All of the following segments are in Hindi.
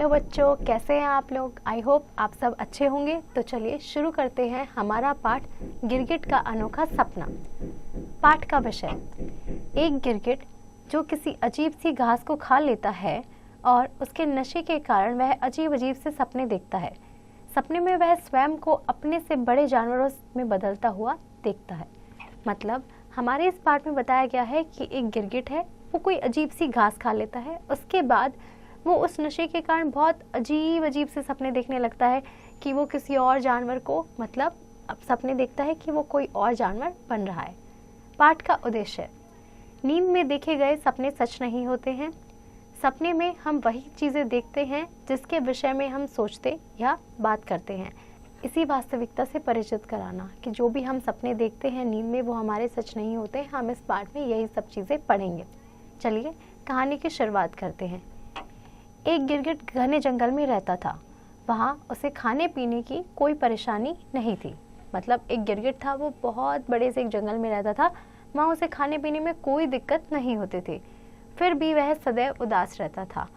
हेलो बच्चों, कैसे हैं आप लोग। आई होप आप सब अच्छे होंगे। तो चलिए शुरू करते हैं हमारा पाठ गिरगिट का अनोखा सपना। पाठ का विषय, एक गिरगिट जो किसी अजीब सी घास को खा लेता है और उसके नशे के कारण वह अजीब अजीब से सपने देखता है। सपने में वह स्वयं को अपने से बड़े जानवरों में बदलता हुआ देखता है। मतलब हमारे इस पाठ में बताया गया है कि एक गिरगिट है, वो कोई अजीब सी घास खा लेता है। उसके बाद वो उस नशे के कारण बहुत अजीब अजीब से सपने देखने लगता है कि वो किसी और जानवर को अब सपने देखता है कि वो कोई और जानवर बन रहा है। पाठ का उद्देश्य, नींद में देखे गए सपने सच नहीं होते हैं। सपने में हम वही चीज़ें देखते हैं जिसके विषय में हम सोचते या बात करते हैं। इसी वास्तविकता से परिचित कराना कि जो भी हम सपने देखते हैं नींद में वो हमारे सच नहीं होते। हम इस पाठ में यही सब चीज़ें पढ़ेंगे। चलिए कहानी की शुरुआत करते हैं। एक गिरगिट घने जंगल में रहता था। वहाँ उसे खाने पीने की कोई परेशानी नहीं थी। मतलब एक गिरगिट था, वो बहुत बड़े से एक जंगल में रहता था। वहाँ उसे खाने पीने में कोई दिक्कत नहीं होती थी। फिर भी वह सदैव उदास रहता था।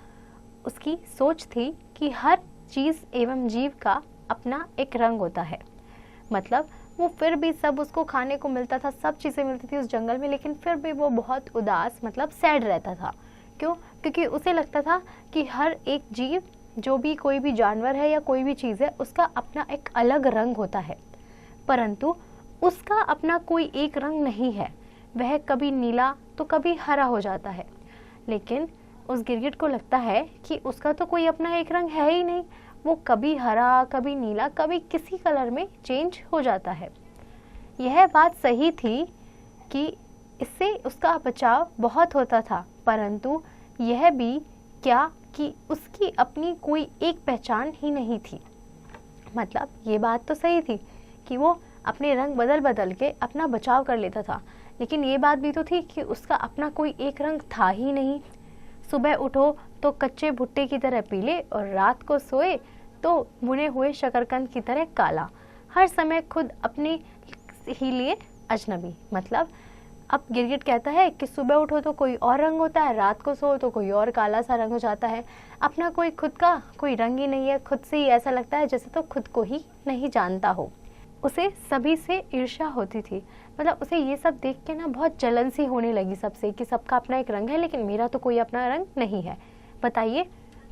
उसकी सोच थी कि हर चीज़ एवं जीव का अपना एक रंग होता है। मतलब वो फिर भी सब उसको खाने को मिलता था, सब चीज़ें मिलती थी उस जंगल में, लेकिन फिर भी वो बहुत उदास सैड रहता था। क्यों? क्योंकि उसे लगता था कि हर एक जीव, जो भी कोई भी जानवर है या कोई भी चीज़ है, उसका अपना एक अलग रंग होता है, परंतु उसका अपना कोई एक रंग नहीं है। वह कभी नीला तो कभी हरा हो जाता है। लेकिन उस गिरगिट को लगता है कि उसका तो कोई अपना एक रंग है ही नहीं। वो कभी हरा, कभी नीला, कभी किसी कलर में चेंज हो जाता है। यह बात सही थी कि इससे उसका बचाव बहुत होता था, परंतु यह भी क्या कि उसकी अपनी कोई एक पहचान ही नहीं थी। मतलब ये बात तो सही थी कि वो अपने रंग बदल बदल के अपना बचाव कर लेता था, लेकिन ये बात भी तो थी कि उसका अपना कोई एक रंग था ही नहीं। सुबह उठो तो कच्चे भुट्टे की तरह पीले और रात को सोए तो भुने हुए शकरकंद की तरह काला। हर समय खुद अपने ही लिए अजनबी। मतलब अब गिरगिट कहता है कि सुबह उठो तो कोई और रंग होता है, रात को सो तो कोई और काला सा रंग हो जाता है। अपना कोई खुद का कोई रंग ही नहीं है। खुद से ही ऐसा लगता है जैसे तो खुद को ही नहीं जानता हो। उसे सभी से ईर्ष्या होती थी। मतलब उसे ये सब देख के ना बहुत जलन सी होने लगी सबसे कि सबका अपना एक रंग है, लेकिन मेरा तो कोई अपना रंग नहीं है। बताइए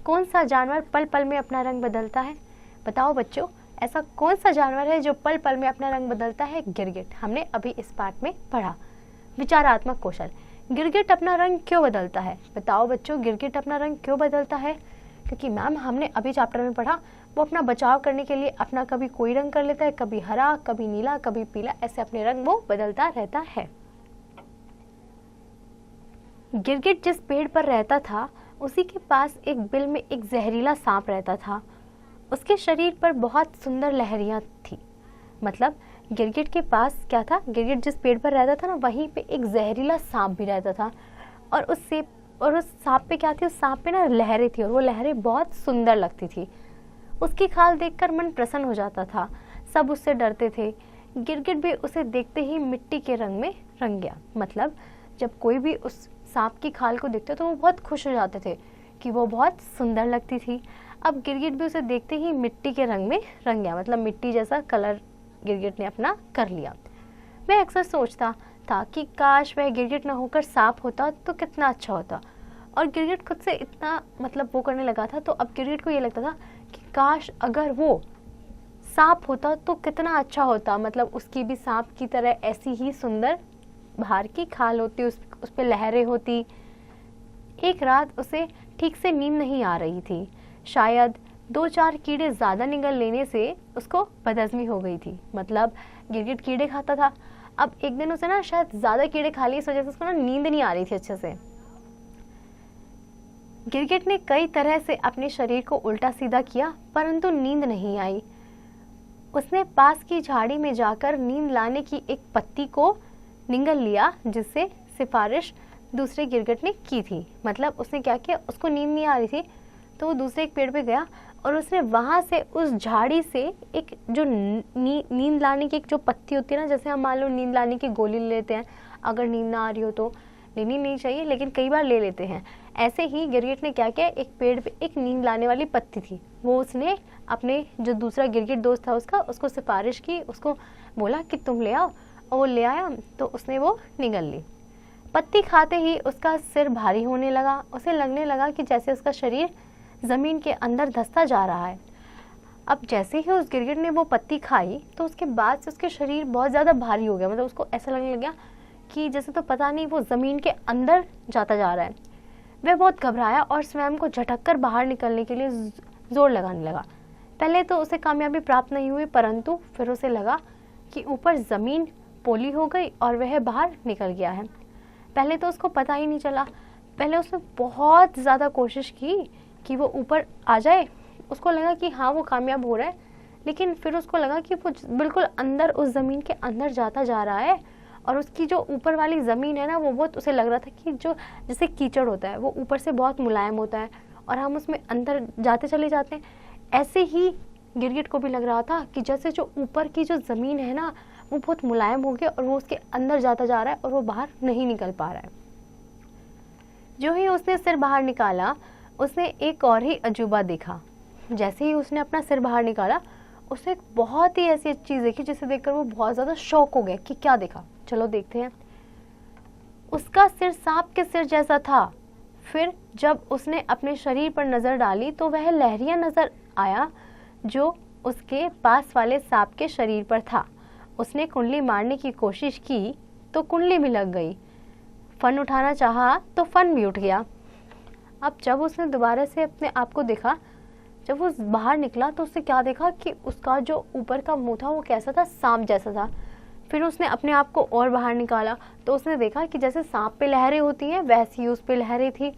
कौन सा जानवर पल पल में अपना रंग बदलता है? बताओ बच्चों, ऐसा कौन सा जानवर है जो पल पल में अपना रंग बदलता है? गिरगिट। हमने अभी इस पाठ में पढ़ा। विचारात्मक कौशल, गिरगिट अपना रंग क्यों बदलता है? बताओ बच्चों, गिरगिट अपना रंग क्यों बदलता है? क्योंकि मैम हमने अभी चैप्टर में पढ़ा, वो अपना बचाव करने के लिए अपना कभी कोई रंग कर लेता है, कभी हरा, कभी नीला, कभी पीला, ऐसे अपने रंग वो बदलता रहता है। गिरगिट जिस पेड़ पर रहता था उसी के पास एक बिल में एक जहरीला सांप रहता था। उसके शरीर पर बहुत सुंदर लहरियां थी। मतलब गिरगिट के पास क्या था, गिरगिट जिस पेड़ पर रहता था ना, वहीं पे एक जहरीला सांप भी रहता था। और उस सांप पे क्या थी, उस सांप पे ना लहरें थी, और वो लहरें बहुत सुंदर लगती थी। उसकी खाल देखकर मन प्रसन्न हो जाता था। सब उससे डरते थे। गिरगिट भी उसे देखते ही मिट्टी के रंग में रंग गया। मतलब जब कोई भी उस सांप की खाल को देखते तो वो बहुत खुश हो जाते थे कि वो बहुत सुंदर लगती थी। अब गिरगिट भी उसे देखते ही मिट्टी के रंग में रंग गया। मतलब मिट्टी जैसा कलर गिरगिट ने अपना कर लिया। वह अक्सर सोचता था कि काश वह गिरगिट न होकर सांप होता तो कितना अच्छा होता। और गिरगिट खुद से इतना वो करने लगा था, तो अब गिरगिट को ये लगता था कि काश अगर वो सांप होता तो कितना अच्छा होता। मतलब उसकी भी सांप की तरह ऐसी ही सुंदर बाहर की खाल होती, उस पे लहरें होती। एक रात उसे ठीक से नींद नहीं आ रही थी। शायद 2-4 कीड़े ज़्यादा निगल लेने से उसको बदहज़मी हो गई थी। मतलब गिरगिट कीड़े खाता था। अब एक दिन उसे ना शायद ज़्यादा कीड़े खा लिए, इस वजह से उसको ना नींद नहीं आ रही थी अच्छे से। गिरगिट ने कई तरह से अपने शरीर को उल्टा सीधा किया, परंतु नींद नहीं आई। उसने पास की झाड़ी में जाकर नींद लाने की एक पत्ती को निगल लिया, जिससे सिफारिश दूसरे गिरगिट ने की थी। मतलब उसने क्या किया, उसको नींद नहीं आ रही थी तो वो दूसरे एक पेड़ पे गया और उसने वहाँ से उस झाड़ी से एक जो नींद लाने की एक जो पत्ती होती है ना, जैसे हम मान लो नींद लाने की गोली ले लेते हैं, अगर नींद ना आ रही हो तो लेनी नहीं चाहिए, लेकिन कई बार ले लेते हैं। ऐसे ही गिरगिट ने क्या किया, एक पेड़ पे एक नींद लाने वाली पत्ती थी, वो उसने अपने जो दूसरा गिरगिट दोस्त था उसको सिफारिश की, उसको बोला कि तुम ले आओ, और वो ले आया तो उसने वो निगल ली। पत्ती खाते ही उसका सिर भारी होने लगा, उसे लगने लगा कि जैसे उसका शरीर ज़मीन के अंदर धंसता जा रहा है। अब जैसे ही उस गिरगिट ने वो पत्ती खाई तो उसके बाद से उसके शरीर बहुत ज़्यादा भारी हो गया, मतलब उसको ऐसा लगने लग गया कि जैसे तो पता नहीं वो ज़मीन के अंदर जाता जा रहा है। वह बहुत घबराया और स्वयं को झटक कर बाहर निकलने के लिए जोर लगाने लगा। पहले तो उसे कामयाबी प्राप्त नहीं हुई, परंतु फिर उसे लगा कि ऊपर ज़मीन पोली हो गई और वह बाहर निकल गया है। पहले तो उसको पता ही नहीं चला, पहले उसने बहुत ज़्यादा कोशिश की कि वो ऊपर आ जाए, उसको लगा कि हाँ वो कामयाब हो रहा है, लेकिन फिर उसको लगा कि वो बिल्कुल अंदर उस ज़मीन के अंदर जाता जा रहा है, और उसकी जो ऊपर वाली ज़मीन है ना, वो बहुत उसे लग रहा था कि जो जैसे कीचड़ होता है वो ऊपर से बहुत मुलायम होता है और हम उसमें अंदर जाते चले जाते हैं, ऐसे ही गिरगिट को भी लग रहा था कि जैसे जो ऊपर की जो ज़मीन है ना वो बहुत मुलायम हो गया और वो उसके अंदर जाता जा रहा है और वो बाहर नहीं निकल पा रहा है। जो ही उसने सिर बाहर निकाला, उसने एक और ही अजूबा देखा। जैसे ही उसने अपना सिर बाहर निकाला, उसने एक बहुत ही ऐसी चीज़ देखी जिसे देखकर वो बहुत ज़्यादा शॉक हो गया कि क्या देखा। चलो देखते हैं। उसका सिर सांप के सिर जैसा था। फिर जब उसने अपने शरीर पर नज़र डाली तो वह लहरिया नज़र आया जो उसके पास वाले सांप के शरीर पर था। उसने कुंडली मारने की कोशिश की तो कुंडली भी लग गई। फन उठाना चाहा तो फन भी उठ गया। अब जब उसने दोबारा से अपने आप को देखा, जब वो बाहर निकला तो उसने क्या देखा कि उसका जो ऊपर का मुंह था वो कैसा था, सांप जैसा था। फिर उसने अपने आप को और बाहर निकाला तो उसने देखा कि जैसे सांप पे लहरें होती हैं वैसी ही उस पे लहरें थी,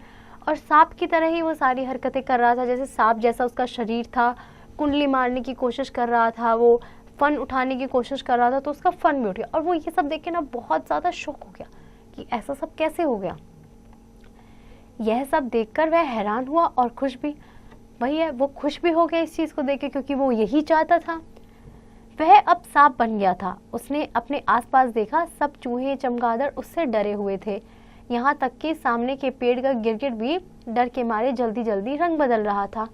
और सांप की तरह ही वो सारी हरकतें कर रहा था, जैसे सांप जैसा उसका शरीर था, कुंडली मारने की कोशिश कर रहा था, वो फन उठाने की कोशिश कर रहा था, तो उसका फन भी उठ गया। और वो ये सब देख के ना बहुत ज़्यादा शौक हो गया कि ऐसा सब कैसे हो गया। यह सब देखकर वह हैरान हुआ और खुश भी। वही है, वो खुश भी हो गया इस चीज़ को देख के, क्योंकि वो यही चाहता था। वह अब सांप बन गया था। उसने अपने आसपास देखा, सब चूहे चमगादड़ उससे डरे हुए थे, यहाँ तक कि सामने के पेड़ का गिरगिट भी डर के मारे जल्दी जल्दी रंग बदल रहा था।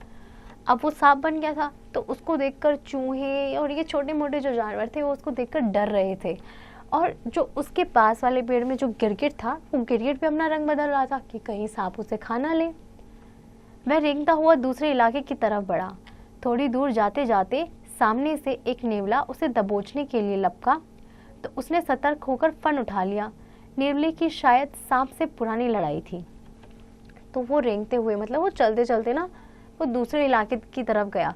अब वो सांप बन गया था तो उसको देखकर चूहे और ये छोटे मोटे जो जानवर थे वो उसको देखकर डर रहे थे, और जो उसके पास वाले पेड़ में जो गिरगिट था वो गिरगिट भी अपना रंग बदल रहा था कि कहीं सांप उसे खा ना ले। वह रेंगता हुआ दूसरे इलाके की तरफ बढ़ा। थोड़ी दूर जाते जाते सामने से एक नेवला उसे दबोचने के लिए लपका तो उसने सतर्क होकर फन उठा लिया। नेवले की शायद सांप से पुरानी लड़ाई थी, तो वो रेंगते हुए, मतलब वो चलते चलते ना वो दूसरे इलाके की तरफ गया,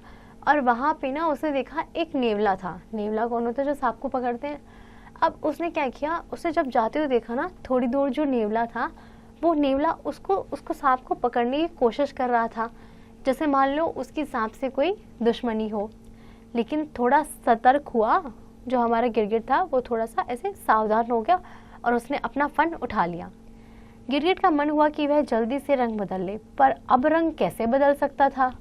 और वहाँ पे ना उसने देखा एक नेवला था। नेवला कौन होता है, जो सांप को पकड़ते हैं। अब उसने क्या किया, उसे जब जाते हुए देखा ना, थोड़ी दूर जो नेवला था वो नेवला उसको सांप को पकड़ने की कोशिश कर रहा था, जैसे मान लो उसकी सांप से कोई दुश्मनी हो। लेकिन थोड़ा सतर्क हुआ जो हमारा गिरगिट था, वो थोड़ा सा ऐसे सावधान हो गया और उसने अपना फन उठा लिया। गिरगिट का मन हुआ कि वह जल्दी से रंग बदल ले, पर अब रंग कैसे बदल सकता था।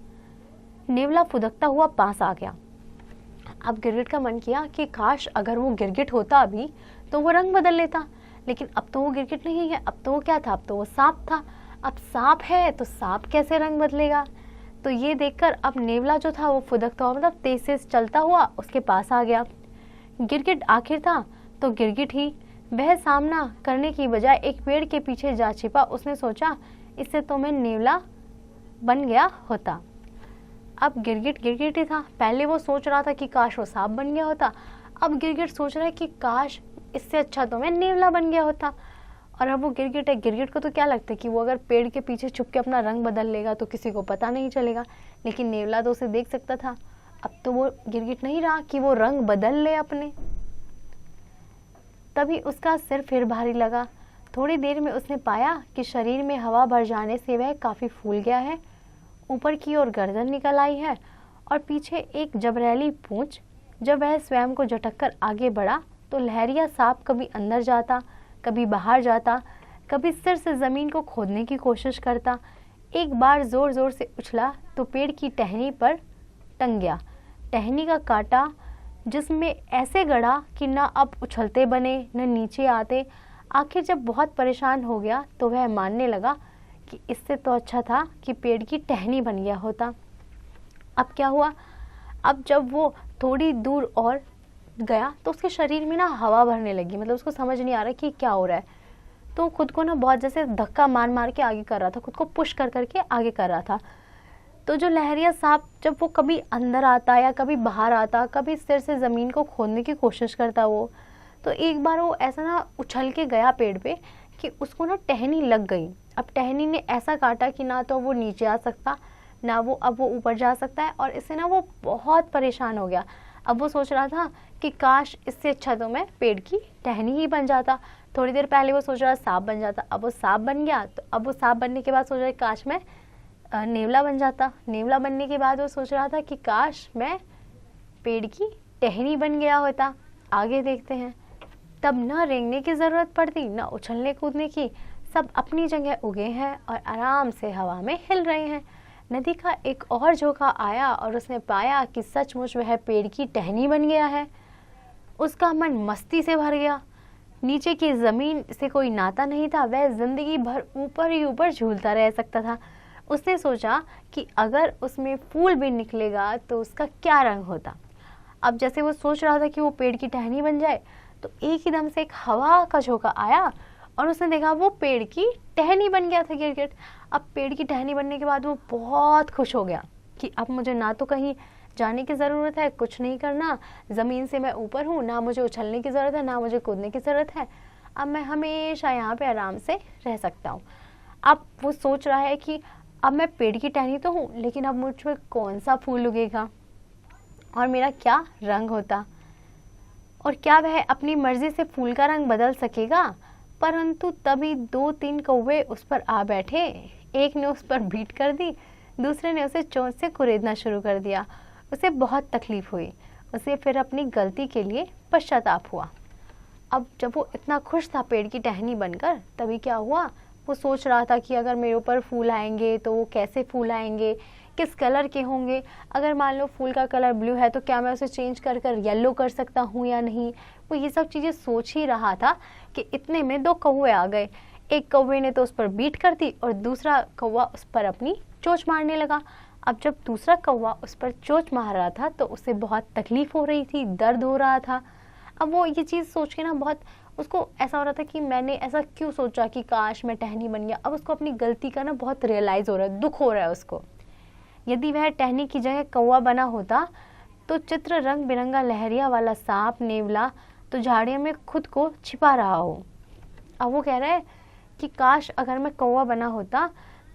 नेवला फुदकता हुआ पास आ गया। अब गिरगिट का मन किया कि काश अगर वो गिरगिट होता अभी तो वो रंग बदल लेता, लेकिन अब तो वो गिरगिट नहीं है, अब तो वो क्या था, अब तो वो सांप था। अब सांप है तो सांप कैसे रंग बदलेगा। तो ये देखकर अब नेवला जो था वो फुदकता हुआ, मतलब तेज से चलता हुआ उसके पास आ गया। गिरगिट आखिर था तो गिरगिट ही। वह सामना करने की बजाय एक पेड़ के पीछे जा छिपा। उसने सोचा इससे तो मैं नेवला बन गया होता। अब गिरगिट गिरगिट ही था। पहले वो सोच रहा था कि काश वो सांप बन गया होता, अब गिरगिट सोच रहा है कि काश इससे अच्छा तो मैं नेवला बन गया होता। और अब वो गिरगिट है, गिरगिट को तो क्या लगता है कि वो अगर पेड़ के पीछे छुप के अपना रंग बदल लेगा तो किसी को पता नहीं चलेगा, लेकिन नेवला तो उसे देख सकता था। अब तो वो गिरगिट नहीं रहा कि वो रंग बदल ले अपने। तभी उसका सिर फिर भारी लगा। थोड़ी देर में उसने पाया कि शरीर में हवा भर जाने से वह काफ़ी फूल गया है। ऊपर की ओर गर्दन निकल आई है और पीछे एक जबरैली पूंछ। जब वह स्वयं को झटककर आगे बढ़ा तो लहरिया सांप कभी अंदर जाता, कभी बाहर जाता, कभी सिर से ज़मीन को खोदने की कोशिश करता। एक बार ज़ोर ज़ोर से उछला तो पेड़ की टहनी पर टंग गया। टहनी का कांटा जिसमें ऐसे गड़ा कि न अब उछलते बने न नीचे आते। आखिर जब बहुत परेशान हो गया तो वह मानने लगा कि इससे तो अच्छा था कि पेड़ की टहनी बन गया होता। अब क्या हुआ, अब जब वो थोड़ी दूर और गया तो उसके शरीर में ना हवा भरने लगी, मतलब उसको समझ नहीं आ रहा कि क्या हो रहा है। तो खुद को ना बहुत जैसे धक्का मार मार के आगे कर रहा था, खुद को पुश कर करके आगे कर रहा था। तो जो लहरिया सांप जब वो कभी अंदर आता या कभी बाहर आता, कभी सिर से ज़मीन को खोदने की कोशिश करता वो, तो एक बार वो ऐसा ना उछल के गया पेड़ पे कि उसको ना टहनी लग गई। अब टहनी ने ऐसा काटा कि ना तो वो नीचे आ सकता, ना वो अब वो ऊपर जा सकता है, और इससे ना वो बहुत परेशान हो गया। अब वो सोच रहा था कि काश इससे अच्छा तो मैं पेड़ की टहनी ही बन जाता। थोड़ी देर पहले वो सोच रहा सांप बन जाता, अब वो सांप बन गया। तो अब वो सांप बनने के बाद सोच रहा काश मैं नेवला बन जाता। नेवला बनने के बाद वो सोच रहा था कि काश मैं पेड़ की टहनी बन गया होता। आगे देखते हैं, तब न रेंगने की ज़रूरत पड़ती, न उछलने कूदने की, सब अपनी जगह उगे हैं और आराम से हवा में हिल रहे हैं। नदी का एक और झोंका आया और उसने पाया कि सचमुच वह पेड़ की टहनी बन गया है। उसका मन मस्ती से भर गया। नीचे की ज़मीन से कोई नाता नहीं था, वह ज़िंदगी भर ऊपर ही ऊपर झूलता रह सकता था। उसने सोचा कि अगर उसमें फूल भी निकलेगा तो उसका क्या रंग होता। अब जैसे वो सोच रहा था कि वो पेड़ की टहनी बन जाए, तो एक ही दम से एक हवा का झोंका आया और उसने देखा वो पेड़ की टहनी बन गया था गिरगिट। अब पेड़ की टहनी बनने के बाद वो बहुत खुश हो गया कि अब मुझे ना तो कहीं जाने की ज़रूरत है, कुछ नहीं करना, ज़मीन से मैं ऊपर हूँ, ना मुझे उछलने की ज़रूरत है, ना मुझे कूदने की ज़रूरत है। अब मैं हमेशा यहाँ पे आराम से रह सकता हूँ। अब वो सोच रहा है कि अब मैं पेड़ की टहनी तो हूँ, लेकिन अब मुझ में कौन सा फूल उगेगा और मेरा क्या रंग होता, और क्या वह अपनी मर्जी से फूल का रंग बदल सकेगा। परंतु तभी 2-3 कौवे उस पर आ बैठे। एक ने उस पर बीट कर दी, दूसरे ने उसे चोंच से कुरेदना शुरू कर दिया। उसे बहुत तकलीफ हुई। उसे फिर अपनी गलती के लिए पश्चाताप हुआ। अब जब वो इतना खुश था पेड़ की टहनी बनकर, तभी क्या हुआ, वो सोच रहा था कि अगर मेरे ऊपर फूल आएंगे तो वो कैसे फूल आएंगे, किस कलर के होंगे। अगर मान लो फूल का कलर ब्लू है तो क्या मैं उसे चेंज कर कर येलो कर सकता हूँ या नहीं। वो ये सब चीज़ें सोच ही रहा था कि इतने में 2 कौवे आ गए। एक कौवे ने तो उस पर बीट कर दी और दूसरा कौवा उस पर अपनी चोंच मारने लगा। अब जब दूसरा कौवा उस पर चोंच मार रहा था तो उसे बहुत तकलीफ हो रही थी, दर्द हो रहा था। अब वो ये चीज़ सोच के ना बहुत उसको ऐसा हो रहा था कि मैंने ऐसा क्यों सोचा कि काश मैं टहनी बन गया। अब उसको अपनी गलती का ना बहुत रियलाइज़ हो रहा है, दुख हो रहा है उसको। यदि वह टहनी की जगह कौवा बना होता तो चित्र रंग बिरंगा लहरिया वाला सांप नेवला तो झाड़ियों में खुद को छिपा रहा हो। अब वो कह रहा है कि काश अगर मैं कौवा बना होता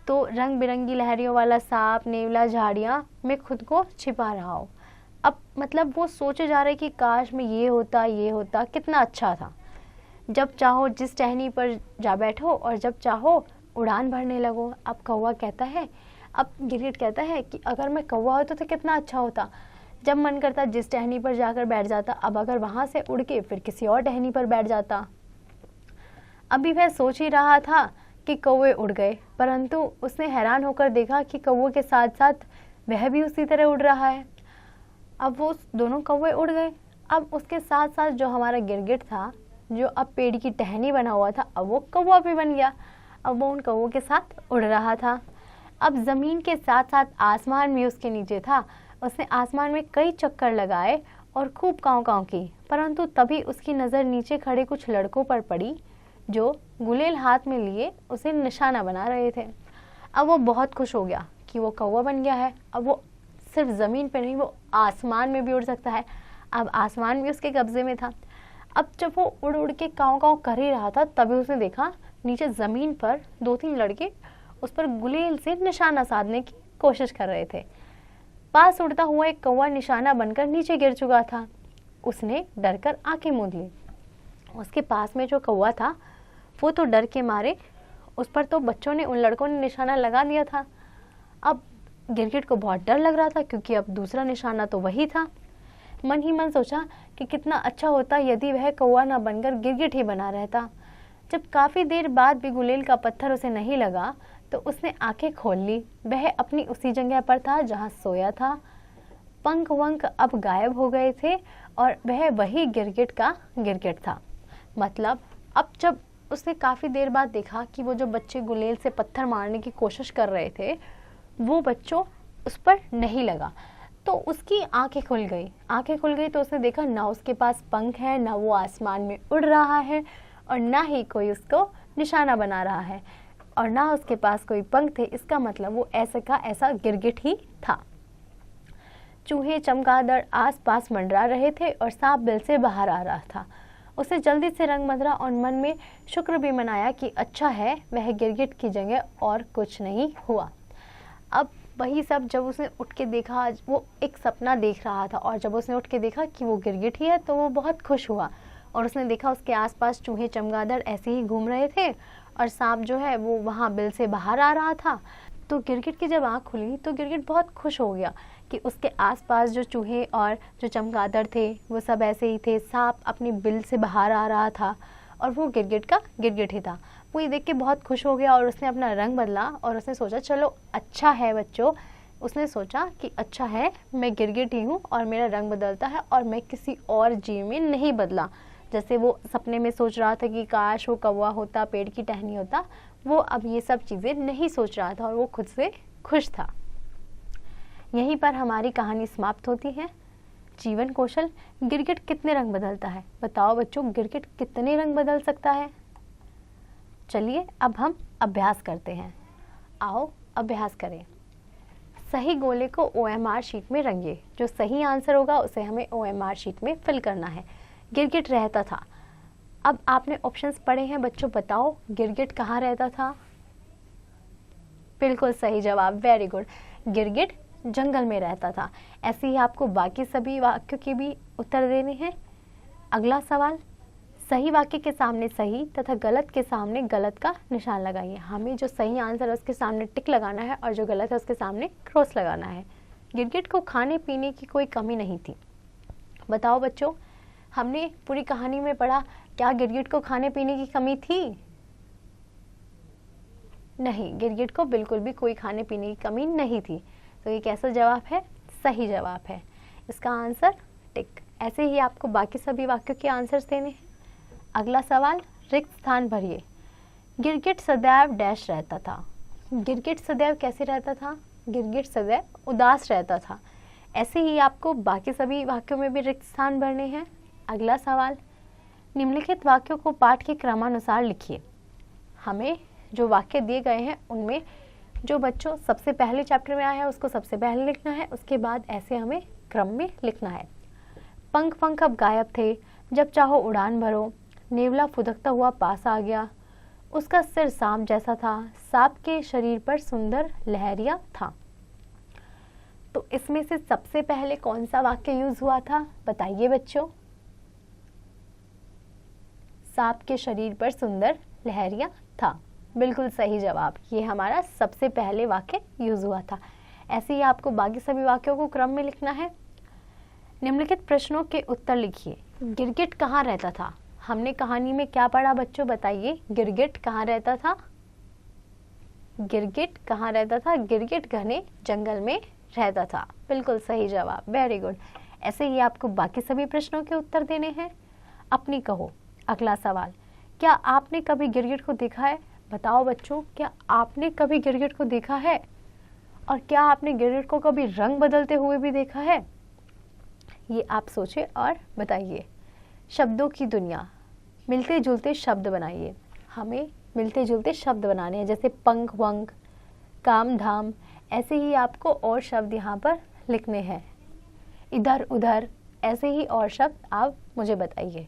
तो रंग बिरंगी लहरियों वाला सांप नेवला झाड़ियाँ में खुद को छिपा रहा हो। अब मतलब वो सोचे जा रहे कि काश मैं ये होता कितना अच्छा था। जब चाहो जिस टहनी पर जा बैठो और जब चाहो उड़ान भरने लगो। अब कौवा कहता है, अब गिरगिट कहता है कि अगर मैं कौवा होता तो कितना अच्छा होता, जब मन करता जिस टहनी पर जाकर बैठ जाता। अब अगर वहाँ से उड़ के फिर किसी और टहनी पर बैठ जाता। अभी वह सोच ही रहा था कि कौवे उड़ गए, परंतु उसने हैरान होकर देखा कि कौवों के साथ साथ वह भी उसी तरह उड़ रहा है। अब वो दोनों कौवे उड़ गए। अब उसके साथ साथ जो हमारा गिरगिट था, जो अब पेड़ की टहनी बना हुआ था, अब वो कौवा भी बन गया। अब वो उन कौवों के साथ उड़ रहा था। अब ज़मीन के साथ साथ आसमान भी उसके नीचे था। उसने आसमान में कई चक्कर लगाए और खूब काँव काँव की, परंतु तभी उसकी नज़र नीचे खड़े कुछ लड़कों पर पड़ी जो गुलेल हाथ में लिए उसे निशाना बना रहे थे। अब वो बहुत खुश हो गया कि वो कौवा बन गया है। अब वो सिर्फ ज़मीन पर नहीं, वो आसमान में भी उड़ सकता है। अब आसमान भी उसके कब्जे में था। अब जब वो उड़ उड़ के काँव काँव कर ही रहा था, तभी उसने देखा नीचे ज़मीन पर 2-3 लड़के उस पर गुलेल से निशाना साधने की कोशिश कर रहे थे। पास उड़ता हुआ एक कौवा निशाना बनकर नीचे गिर चुका था। उसने डरकर आंखें मूंद ली। उसके पास में जो कौवा था वो तो डर के मारे, उस पर तो बच्चों ने, उन लड़कों ने निशाना लगा दिया था। अब गिरगिट को बहुत डर लग रहा था क्योंकि अब दूसरा निशाना तो वही था। मन ही मन सोचा कि कितना अच्छा होता यदि वह कौवा ना बनकर गिरगिट ही बना रहता। जब काफ़ी देर बाद भी गुलेल का पत्थर उसे नहीं लगा तो उसने आंखें खोल ली। वह अपनी उसी जगह पर था जहाँ सोया था। पंख वंख अब गायब हो गए थे और वह वही गिरगिट का गिरगिट था। मतलब अब जब उसने काफ़ी देर बाद देखा कि वो जो बच्चे गुलेल से पत्थर मारने की कोशिश कर रहे थे वो बच्चों उस पर नहीं लगा। तो उसकी आंखें खुल गई तो उसने देखा ना उसके पास पंख है, ना वो आसमान में उड़ रहा है और ना ही कोई उसको निशाना बना रहा है और ना उसके पास कोई पंख थे। इसका मतलब वो ऐसे का ऐसा गिरगिट ही था। चूहे चमगादड़ आसपास मंडरा रहे थे और सांप बिल से बाहर आ रहा था। उसे जल्दी से रंग बदला और मन में शुक्र भी मनाया कि अच्छा है वह गिरगिट की जगह और कुछ नहीं हुआ। अब वही सब जब उसने उठ के देखा, वो एक सपना देख रहा था और जब उसने उठ के देखा कि वो गिरगिट ही है तो वो बहुत खुश हुआ और उसने देखा उसके आसपास चूहे चमगादड़ ऐसे ही घूम रहे थे और सांप जो है वो वहाँ बिल से बाहर आ रहा था। तो गिरगिट की जब आँख खुली तो गिरगिट बहुत खुश हो गया कि उसके आसपास जो चूहे और जो चमगादड़ थे वो सब ऐसे ही थे, सांप अपनी बिल से बाहर आ रहा था और वो गिरगिट का गिरगिट ही था। वो ये देख के बहुत खुश हो गया और उसने अपना रंग बदला और उसने सोचा चलो अच्छा है बच्चों, उसने सोचा कि अच्छा है मैं गिरगिट ही हूँ और मेरा रंग बदलता है और मैं किसी और जीव में नहीं बदला। जैसे वो सपने में सोच रहा था कि काश वो कौवा होता, पेड़ की टहनी होता, वो अब ये सब चीज़ें नहीं सोच रहा था और वो खुद से खुश था। यहीं पर हमारी कहानी समाप्त होती है। जीवन कौशल, गिरगिट कितने रंग बदलता है? बताओ बच्चों, गिरगिट कितने रंग बदल सकता है? चलिए अब हम अभ्यास करते हैं। आओ अभ्यास करें। सही गोले को OMR शीट में रंगिए। जो सही आंसर होगा उसे हमें OMR शीट में फिल करना है। गिरगिट रहता था। अब आपने ऑप्शंस पढ़े हैं बच्चों, बताओ गिरगिट कहाँ रहता था? बिल्कुल सही जवाब, वेरी गुड। गिरगिट जंगल में रहता था। ऐसे ही आपको बाकी सभी वाक्यों के भी उत्तर देने हैं। अगला सवाल, सही वाक्य के सामने सही तथा गलत के सामने गलत का निशान लगाइए। हमें जो सही आंसर है उसके सामने टिक लगाना है और जो गलत है उसके सामने क्रॉस लगाना है। गिरगिट को खाने पीने की कोई कमी नहीं थी। बताओ बच्चों, हमने पूरी कहानी में पढ़ा, क्या गिरगिट को खाने पीने की कमी थी? नहीं, गिरगिट को बिल्कुल भी कोई खाने पीने की कमी नहीं थी। तो ये कैसा जवाब है? सही जवाब है। इसका आंसर टिक। ऐसे ही आपको बाकी सभी वाक्यों के आंसर्स देने हैं। अगला सवाल, रिक्त स्थान भरिए। गिरगिट सदैव डैश रहता था। गिरगिट सदैव कैसे रहता था? गिरगिट सदैव उदास रहता था। ऐसे ही आपको बाकी सभी वाक्यों में भी रिक्त स्थान भरने हैं। अगला सवाल, निम्नलिखित वाक्यों को पाठ के क्रमानुसार लिखिए। हमें जो वाक्य दिए गए हैं उनमें जो बच्चों सबसे पहले चैप्टर में आया है उसको सबसे पहले लिखना है, उसके बाद ऐसे हमें क्रम में लिखना है। पंख पंख अब गायब थे, जब चाहो उड़ान भरो, नेवला फुदकता हुआ पास आ गया, उसका सिर सांप जैसा था, सांप के शरीर पर सुंदर लहरिया था। तो इसमें से सबसे पहले कौन सा वाक्य यूज हुआ था? बताइए बच्चों। सांप के शरीर पर सुंदर लहरिया था। बिल्कुल सही जवाब, ये हमारा सबसे पहले वाक्य यूज हुआ था। ऐसे ही आपको बाकी सभी वाक्यों को क्रम में लिखना है। निम्नलिखित प्रश्नों के उत्तर लिखिए। गिरगिट कहाँ रहता था? हमने कहानी में क्या पढ़ा बच्चों, बताइए। गिरगिट कहाँ रहता था? गिरगिट कहाँ रहता था? गिरगिट घने जंगल में रहता था। बिल्कुल सही जवाब, वेरी गुड। ऐसे ही आपको बाकी सभी प्रश्नों के उत्तर देने हैं। अपनी कहो। अगला सवाल, क्या आपने कभी गिरगिट को देखा है? बताओ बच्चों, क्या आपने कभी गिरगिट को देखा है? और क्या आपने गिरगिट को कभी रंग बदलते हुए भी देखा है? ये आप सोचें और बताइए। शब्दों की दुनिया, मिलते जुलते शब्द बनाइए। हमें मिलते जुलते शब्द बनाने हैं, जैसे पंख वंख, काम धाम। ऐसे ही आपको और शब्द यहाँ पर लिखने हैं। इधर उधर, ऐसे ही और शब्द आप मुझे बताइए।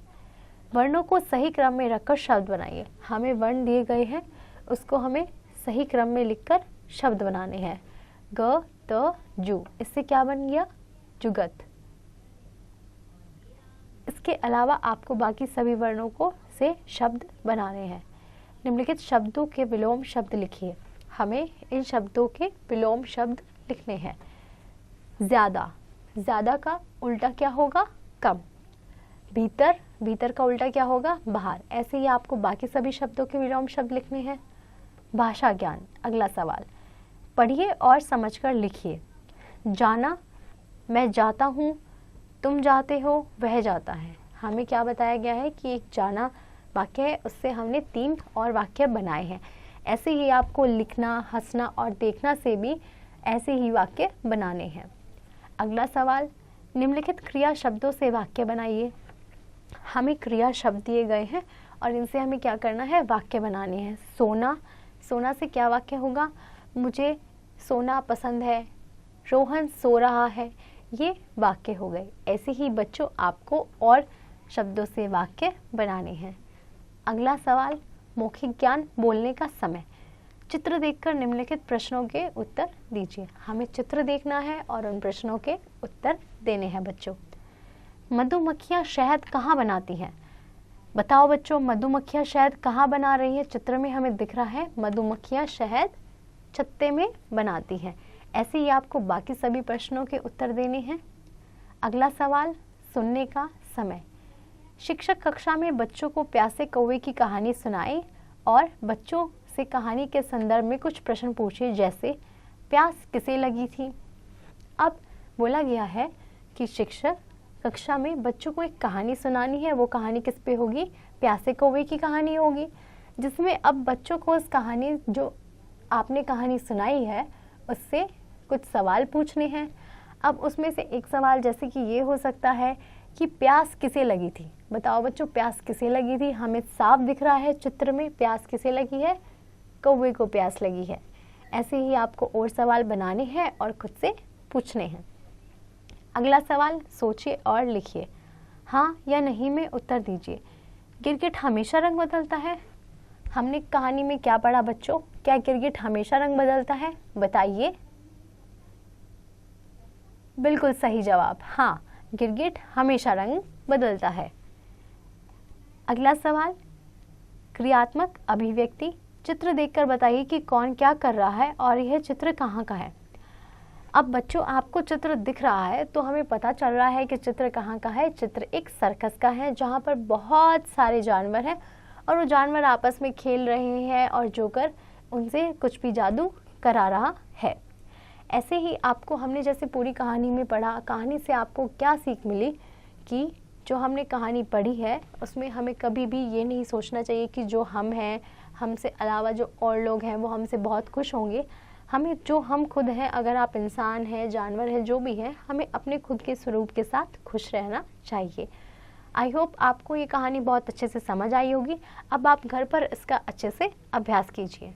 वर्णों को सही क्रम में रखकर शब्द बनाइए। हमें वर्ण दिए गए हैं, उसको हमें सही क्रम में लिखकर शब्द बनाने हैं। ग त जू, इससे क्या बन गया? जुगत। इसके अलावा आपको बाकी सभी वर्णों को से शब्द बनाने हैं। निम्नलिखित शब्दों के विलोम शब्द लिखिए। हमें इन शब्दों के विलोम शब्द लिखने हैं। ज्यादा, ज्यादा का उल्टा क्या होगा? कम। भीतर, भीतर का उल्टा क्या होगा? बाहर। ऐसे ही आपको बाकी सभी शब्दों के विलोम शब्द लिखने हैं। भाषा ज्ञान। अगला सवाल, पढ़िए और समझकर लिखिए। जाना, मैं जाता हूँ, तुम जाते हो, वह जाता है। हमें क्या बताया गया है कि एक जाना वाक्य है उससे हमने 3 और वाक्य बनाए हैं। ऐसे ही आपको लिखना, हंसना और देखना से भी ऐसे ही वाक्य बनाने हैं। अगला सवाल, निम्नलिखित क्रिया शब्दों से वाक्य बनाइए। हमें क्रिया शब्द दिए गए हैं और इनसे हमें क्या करना है, वाक्य बनाने हैं। सोना, सोना से क्या वाक्य होगा, मुझे सोना पसंद है। रोहन सो रहा है, ये वाक्य हो गए। ऐसे ही बच्चों आपको और शब्दों से वाक्य बनाने हैं। अगला सवाल, मौखिक ज्ञान बोलने का समय। चित्र देखकर निम्नलिखित प्रश्नों के उत्तर दीजिए। हमें चित्र देखना है और उन प्रश्नों के उत्तर देने हैं बच्चों। मधुमक्खियाँ शहद कहाँ बनाती हैं? बताओ बच्चों, मधुमक्खियाँ शहद कहाँ बना रही हैं? चित्र में हमें दिख रहा है मधुमक्खियाँ शहद छत्ते में बनाती हैं। ऐसे ही आपको बाकी सभी प्रश्नों के उत्तर देने हैं। अगला सवाल, सुनने का समय। शिक्षक कक्षा में बच्चों को प्यासे कौवे की कहानी सुनाए और बच्चों से कहानी के संदर्भ में कुछ प्रश्न पूछिए, जैसे प्यास किसे लगी थी। अब बोला गया है कि शिक्षक कक्षा में बच्चों को एक कहानी सुनानी है। वो कहानी किस पे होगी, प्यासे कौवे की कहानी होगी, जिसमें अब बच्चों को उस कहानी, जो आपने कहानी सुनाई है, उससे कुछ सवाल पूछने हैं। अब उसमें से एक सवाल जैसे कि ये हो सकता है कि प्यास किसे लगी थी। बताओ बच्चों, प्यास किसे लगी थी? हमें साफ दिख रहा है चित्र में, प्यास किसे लगी है, कौवे को प्यास लगी है। ऐसे ही आपको और सवाल बनाने हैं और खुद से पूछने हैं। अगला सवाल, सोचिए और लिखिए। हाँ या नहीं में उत्तर दीजिए। गिरगिट हमेशा रंग बदलता है? हमने कहानी में क्या पढ़ा बच्चों, क्या गिरगिट हमेशा रंग बदलता है? बताइए। बिल्कुल सही जवाब, हाँ, गिरगिट हमेशा रंग बदलता है। अगला सवाल, क्रियात्मक अभिव्यक्ति। चित्र देखकर बताइए कि कौन क्या कर रहा है और यह चित्र कहाँ का है। अब बच्चों आपको चित्र दिख रहा है तो हमें पता चल रहा है कि चित्र कहाँ का है। चित्र एक सर्कस का है जहाँ पर बहुत सारे जानवर हैं और वो जानवर आपस में खेल रहे हैं और जोकर उनसे कुछ भी जादू करा रहा है। ऐसे ही आपको हमने जैसे पूरी कहानी में पढ़ा, कहानी से आपको क्या सीख मिली कि जो हमने कहानी पढ़ी है उसमें हमें कभी भी ये नहीं सोचना चाहिए कि जो हम हैं, हमसे अलावा जो और लोग हैं वो हमसे बहुत खुश होंगे। हमें जो हम खुद हैं, अगर आप इंसान हैं, जानवर हैं, जो भी हैं, हमें अपने खुद के स्वरूप के साथ खुश रहना चाहिए। आई होप आपको ये कहानी बहुत अच्छे से समझ आई होगी। अब आप घर पर इसका अच्छे से अभ्यास कीजिए।